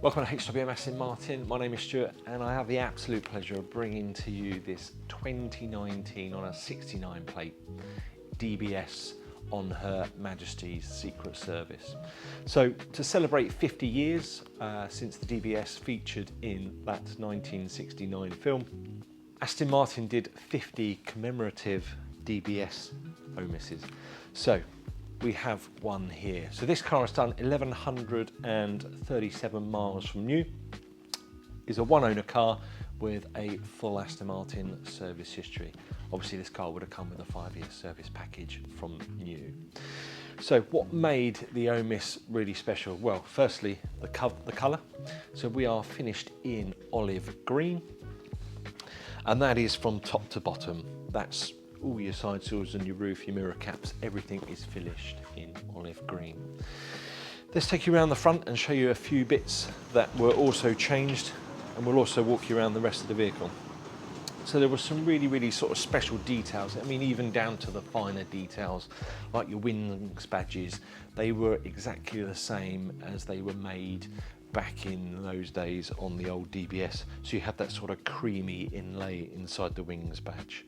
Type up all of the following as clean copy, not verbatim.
Welcome to HWM Aston Martin. My name is Stuart and I have the absolute pleasure of bringing to you this 2019 on a 69 plate DBS on Her Majesty's Secret Service. So to celebrate 50 years since the DBS featured in that 1969 film, Aston Martin did 50 commemorative DBS omisses. So we have one here. So this car has done 1,137 miles from new, is a one owner car with a full Aston Martin service history. Obviously this car would have come with a 5-year service package from new. So what made the omis really special? Well, firstly, the colour. So we are finished in olive green, and that is from top to bottom. That's all your side sills and your roof, your mirror caps, everything is finished in olive green. Let's take you around the front and show you a few bits that were also changed, and we'll also walk you around the rest of the vehicle. So there were some really sort of special details. I mean, even down to the finer details, like your wings badges, they were exactly the same as they were made back in those days on the old DBS. So you have that sort of creamy inlay inside the wings badge.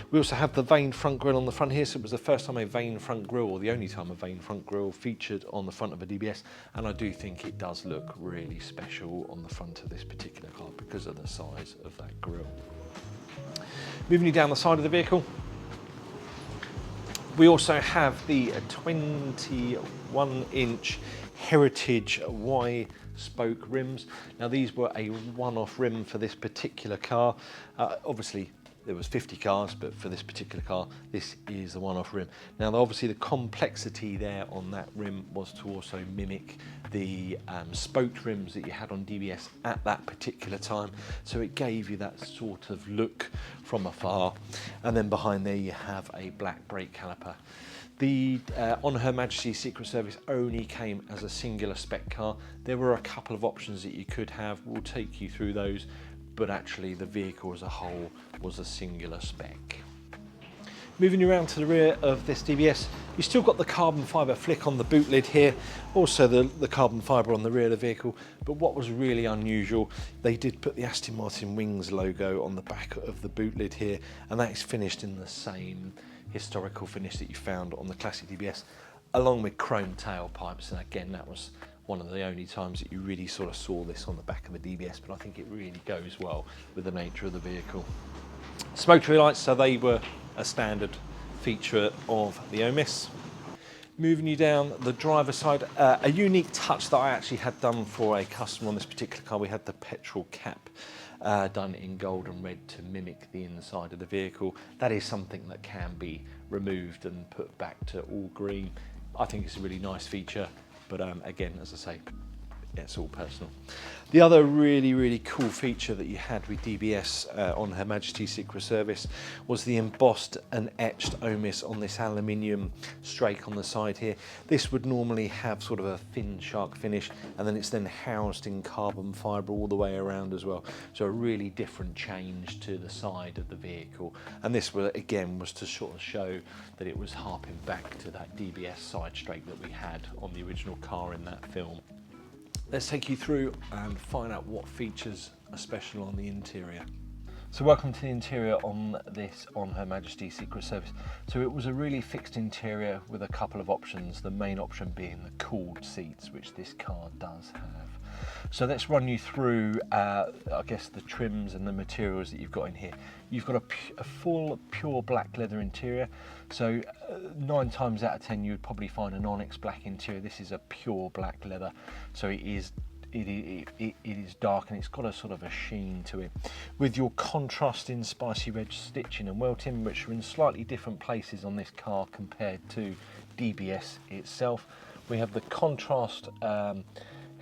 We also have the vane front grille on the front here. So it was the first time a vane front grille, or the only time a vane front grille featured on the front of a DBS. And I do think it does look really special on the front of this particular car because of the size of that grille. Moving you down the side of the vehicle, we also have the 21-inch Heritage Y spoke rims. Now these were a one-off rim for this particular car. Obviously there was 50 cars, but for this particular car, this is the one-off rim. Now obviously the complexity there on that rim was to also mimic the spoked rims that you had on DBS at that particular time. So it gave you that sort of look from afar. And then behind there you have a black brake caliper. The On Her Majesty's Secret Service only came as a singular spec car. There were a couple of options that you could have. We'll take you through those, but actually the vehicle as a whole was a singular spec. Moving you around to the rear of this DBS, you've still got the carbon fibre flick on the boot lid here, also the carbon fibre on the rear of the vehicle, but what was really unusual, they did put the Aston Martin Wings logo on the back of the boot lid here, and that is finished in the same historical finish that you found on the classic DBS, along with chrome tailpipes. And again, that was one of the only times that you really sort of saw this on the back of a DBS, but I think it really goes well with the nature of the vehicle. Smoke tree lights, so they were a standard feature of the omis. Moving you down the driver's side, a unique touch that I actually had done for a customer on this particular car, we had the petrol cap done in gold and red to mimic the inside of the vehicle. That is something that can be removed and put back to all green. I think it's a really nice feature, but again, as I say, it's all personal. The other really cool feature that you had with DBS on Her Majesty's Secret Service was the embossed and etched omis on this aluminium strake on the side here. This would normally have sort of a fin shark finish, and then it's then housed in carbon fibre all the way around as well. So a really different change to the side of the vehicle. And this again was to sort of show that it was harping back to that DBS side strake that we had on the original car in that film. Let's take you through and find out what features are special on the interior. So welcome to the interior on this On Her Majesty's Secret Service. So it was a really fixed interior with a couple of options, the main option being the cooled seats, which this car does have. So let's run you through, I guess, the trims and the materials that you've got in here. You've got a full pure black leather interior. So 9 times out of 10 you would probably find an onyx black interior. This is a pure black leather, so it is dark and it's got a sort of a sheen to it, with your contrasting spicy red stitching and welting, which are in slightly different places on this car compared to DBS itself. We have the contrast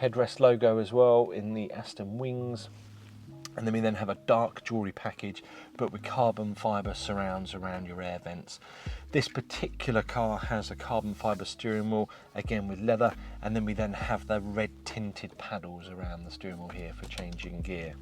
headrest logo as well in the Aston wings, and then we have a dark jewellery package but with carbon fibre surrounds around your air vents. This particular car has a carbon fibre steering wheel, again with leather, and then we have the red tinted paddles around the steering wheel here for changing gear.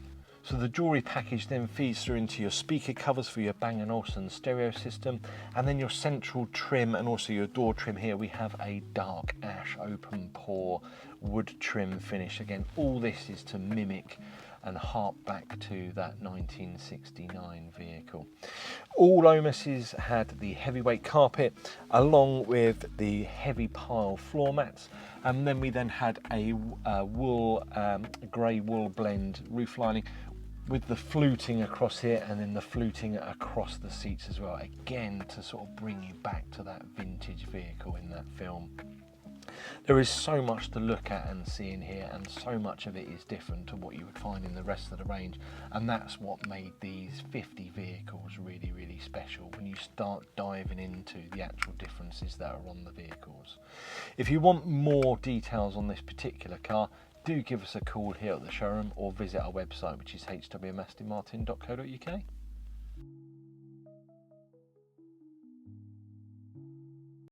So the jewellery package then feeds through into your speaker covers for your Bang & Olufsen stereo system, and then your central trim and also your door trim here. We have a dark ash open pore wood trim finish. Again, all this is to mimic and hark back to that 1969 vehicle. All Omuses had the heavyweight carpet along with the heavy pile floor mats, and then we had a grey wool blend roof lining with the fluting across here and then the fluting across the seats as well, again to sort of bring you back to that vintage vehicle in that film. There is so much to look at and see in here, and so much of it is different to what you would find in the rest of the range, and that's what made these 50 vehicles really, really special when you start diving into the actual differences that are on the vehicles. If you want more details on this particular car, do give us a call here at the showroom or visit our website, which is hwmastonmartin.co.uk.